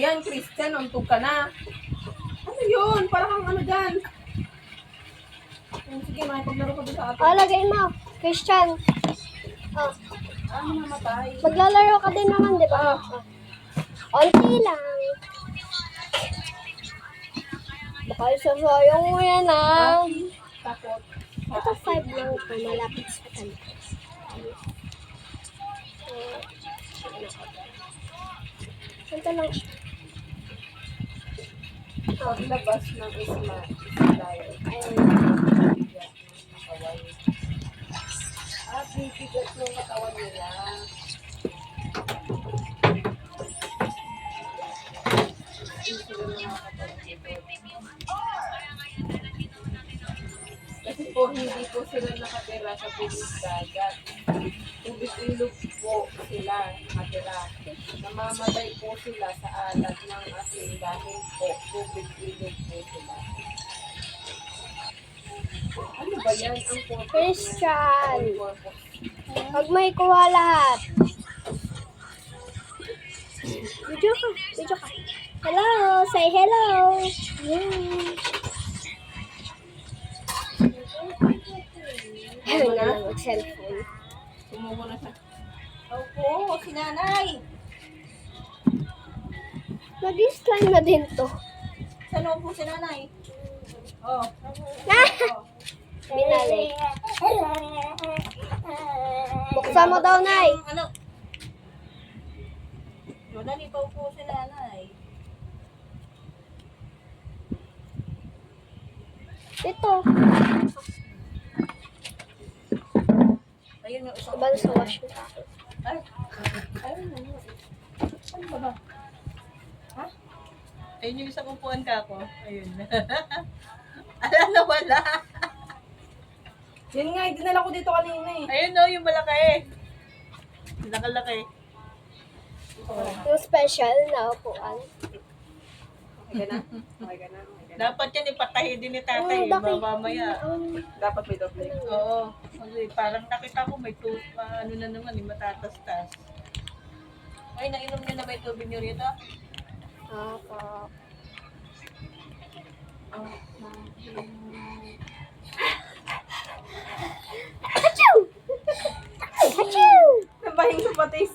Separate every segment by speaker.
Speaker 1: yan, Christian? Untog ka na. Ano yun? Parang kang ano dyan. Sige, makipaglaro ka doon sa atin.
Speaker 2: Lagay mo. Christian.
Speaker 1: Mamatay.
Speaker 2: Maglalaro ka din naman, di ba? Onti lang. Baka isasayang mo yan,
Speaker 1: Takot.
Speaker 2: Ito 5 lang ito. Malapit sa kanila. Ito lang siya.
Speaker 1: Paglabas ng isla. At bibigat yung katawan nila. Kasi po hindi po sila nakatira sa tubig dagat. Tubig ilog po sila nakatira. Namamatay po sila sa alat ng asin dahil po tubig ilog po sila. Ano ba yan? Ang purpose
Speaker 2: Christian.
Speaker 1: niya? Ang purpose.
Speaker 2: Pag may kuha lahat. Video ka. Video ka. Hello. Say hello. Ayun na lang mag-cellphone.
Speaker 1: Sumuko na siya.
Speaker 3: Opo, si nanay.
Speaker 2: Mag-slime na din to.
Speaker 3: Saan po si nanay? Oh.
Speaker 2: Binalik. Buksan mo daw, Nay.
Speaker 3: Ano? Dali pa po si nanay.
Speaker 2: Ito.
Speaker 3: Ayun yung isang.
Speaker 2: Sabal sa wash na.
Speaker 3: Ay. Ayun na yun. Ano ba ba? Ha? Ayun yung isang upuan ka ako. Ayun. Ala na wala.
Speaker 1: Yan nga, dinala ko dito kanina eh.
Speaker 3: Ayun no, yung malaki. Laki-laki.
Speaker 2: Yung special na upuan.
Speaker 1: Okay ka na? Okay ka na? Okay ka na?
Speaker 3: Dapat yan ipatahi din ni tatay. Mamaya.
Speaker 1: Dapat may doble.
Speaker 3: Oo. Kasi parang nakita ko may ano na naman, matatastas. Ay, nainom niyo na ba yung tubig niyo rito?
Speaker 2: Apa. Achoo! Achoo!
Speaker 1: Nabahing sa patis.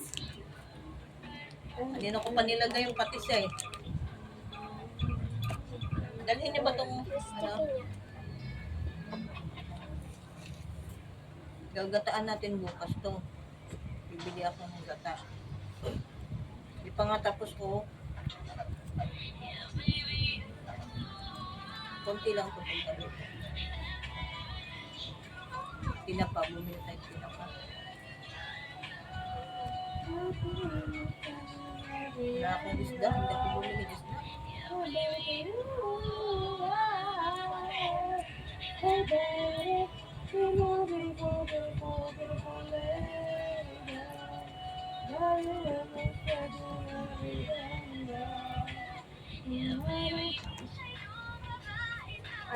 Speaker 3: Hindi na ko pa nilagay yung patis eh. Dalhin niyo ba itong, ano? Gagataan natin bukas to. Bibili ako ng gata. Hindi pa nga tapos ko. Konti lang po itong galit. Tinapa, bumili tayo tinapa. Wala akong isda, hindi ako bumili ng isda.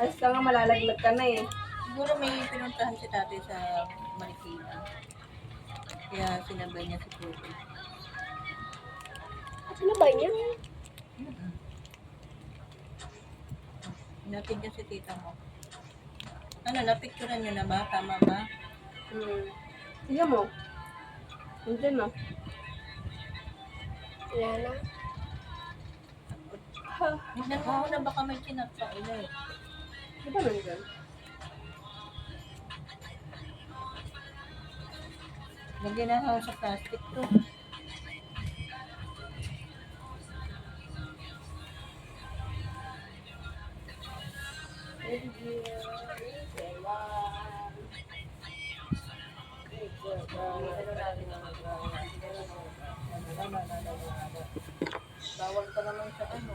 Speaker 1: Ayos ka nga, malalaglag ka na eh.
Speaker 3: Siguro may pinuntahan si tatay sa Marikina. Kaya sinabay niya si Kuya.
Speaker 2: Ano ba niya?
Speaker 3: Hinatid niya si tita mo. Ano, napicturean niyo na ba? Tama ba?
Speaker 1: Tingnan mo. Nandiyan na.
Speaker 2: Wala na.
Speaker 3: Tignan mo muna baka may kinaksa ulit.
Speaker 1: Di ba nandiyan?
Speaker 3: Lagyan na ako sa plastic to. Bawal ka naman sa ano.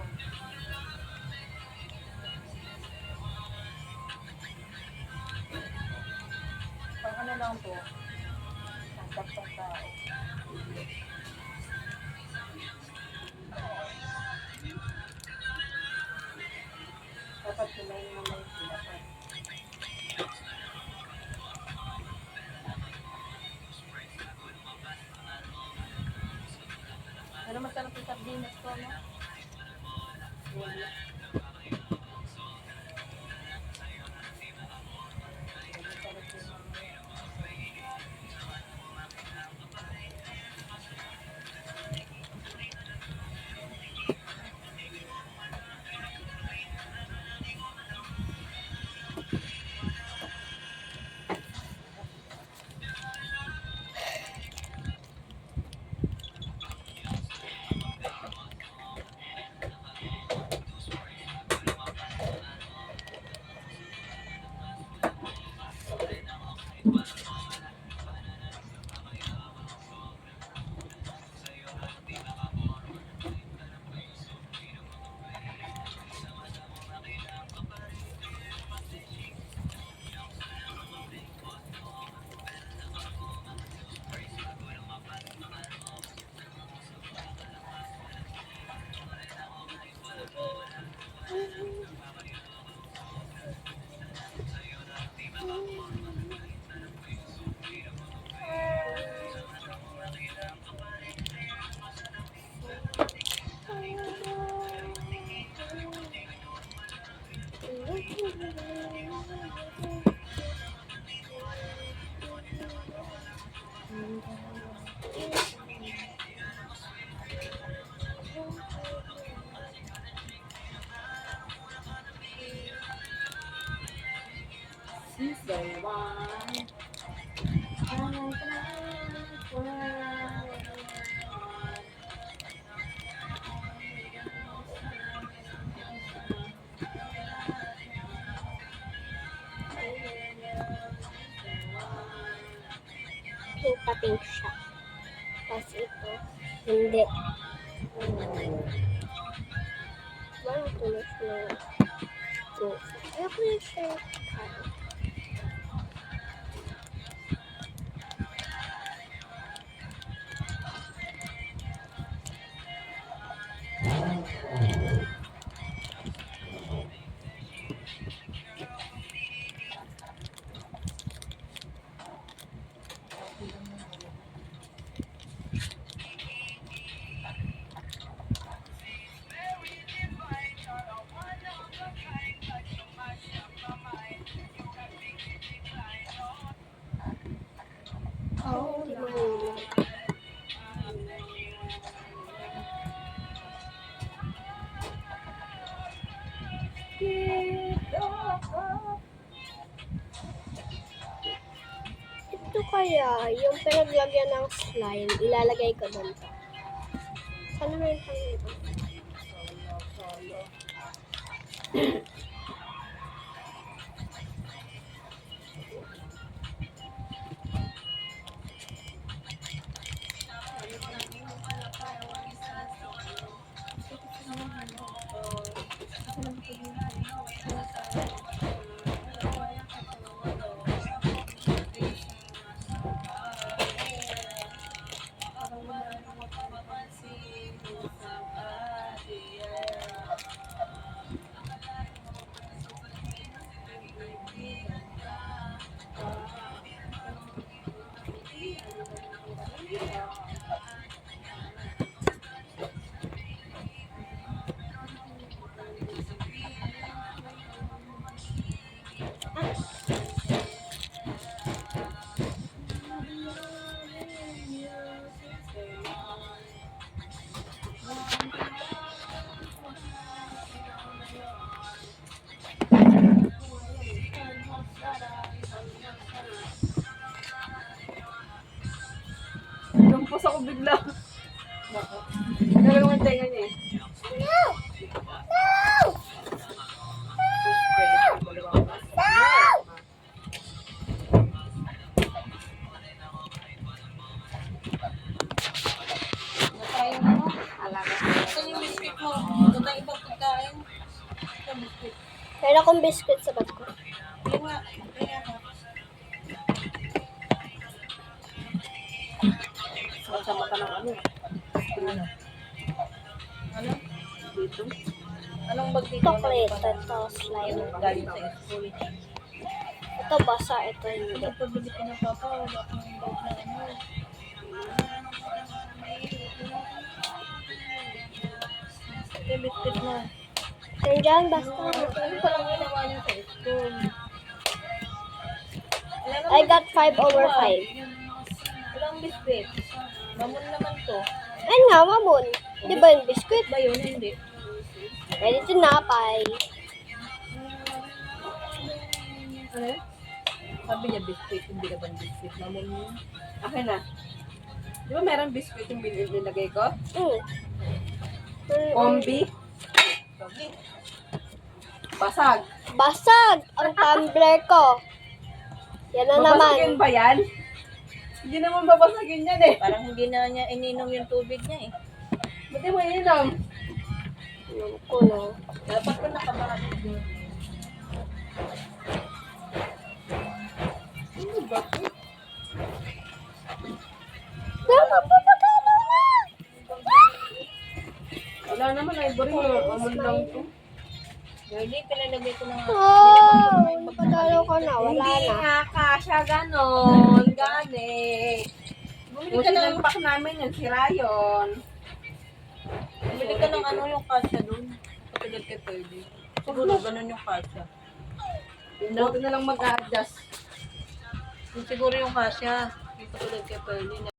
Speaker 3: Pang ano lang po. Tangkap ng tao. Dapat kumain naman yung sinapan. Ano masarap yung sardinas ko, no?
Speaker 1: Season 1.
Speaker 2: Pink pa pink siya. Tapos ito, hindi. Walang tulos na. So, ayoko yung shirt. Oh, no. Ito kaya, yung pinaglagyan ng slime, ilalagay ko doon to. Sana may pang
Speaker 1: Lumpos ako bigla. Nalulung ang tenga niya eh.
Speaker 2: No! No!
Speaker 1: Tayo mo, alaga.
Speaker 3: Saan yung biscuit mo? Ito tayong ibang pagkain. Ito biscuit.
Speaker 2: Meron akong biscuit sa bag ko.
Speaker 3: Yung nga. Kaya nga.
Speaker 1: Sama ka ng ano.
Speaker 3: Ano? Ano?
Speaker 1: Dito.
Speaker 3: Anong bag dito?
Speaker 2: Chocolate, ito, slime.
Speaker 3: Galing sa school.
Speaker 2: Ito basa, ito hindi.
Speaker 3: Ito pabili ko ng papa. Wala akong bag na ano. Ito biscuit mo.
Speaker 2: Nandiyan, basta.
Speaker 3: Ano pa lang ginawa niya sa school?
Speaker 2: I got 5 over 5.
Speaker 3: Walang biscuit. Mamon naman to.
Speaker 2: Ayun nga, mamon. Di ba yung biscuit?
Speaker 3: Ba yun? Hindi.
Speaker 2: Pwede tinapay.
Speaker 3: Ano? Sabi niya biscuit, hindi naman biscuit. Mamon yun.
Speaker 1: Akin na. Di ba meron biscuit yung nilagay ko? Combi?
Speaker 3: Sabi.
Speaker 1: Basag.
Speaker 2: Basag ang tumbler ko. Yan na naman.
Speaker 1: Babasagin ba yan? Hindi naman babasagin yan eh.
Speaker 3: Parang hindi na niya ininom yung tubig niya eh.
Speaker 1: Ba't di mo ininom?
Speaker 2: Alam ko na.
Speaker 3: Dapat ko nakabarado doon.
Speaker 1: Ano ba?
Speaker 2: Mama, papagano na!
Speaker 1: Wala naman, Ivory mo. Amon lang to.
Speaker 3: Hindi, pinalagay ko na nga.
Speaker 2: Oh, napadalo ka na. Wala
Speaker 1: Hindi
Speaker 2: na.
Speaker 1: nga kasha ganon. Gani.
Speaker 3: Bumili
Speaker 1: Kung
Speaker 3: ka ng,
Speaker 1: sinampak namin yan, si Rayon.
Speaker 3: bumili ka ng ano yung kasya doon. Kapagod kay Pearly. Siguro ganun yung kasya.
Speaker 1: Buti na lang mag-adjust.
Speaker 3: Yung siguro yung kasya. Yung kapagod kay Pearly.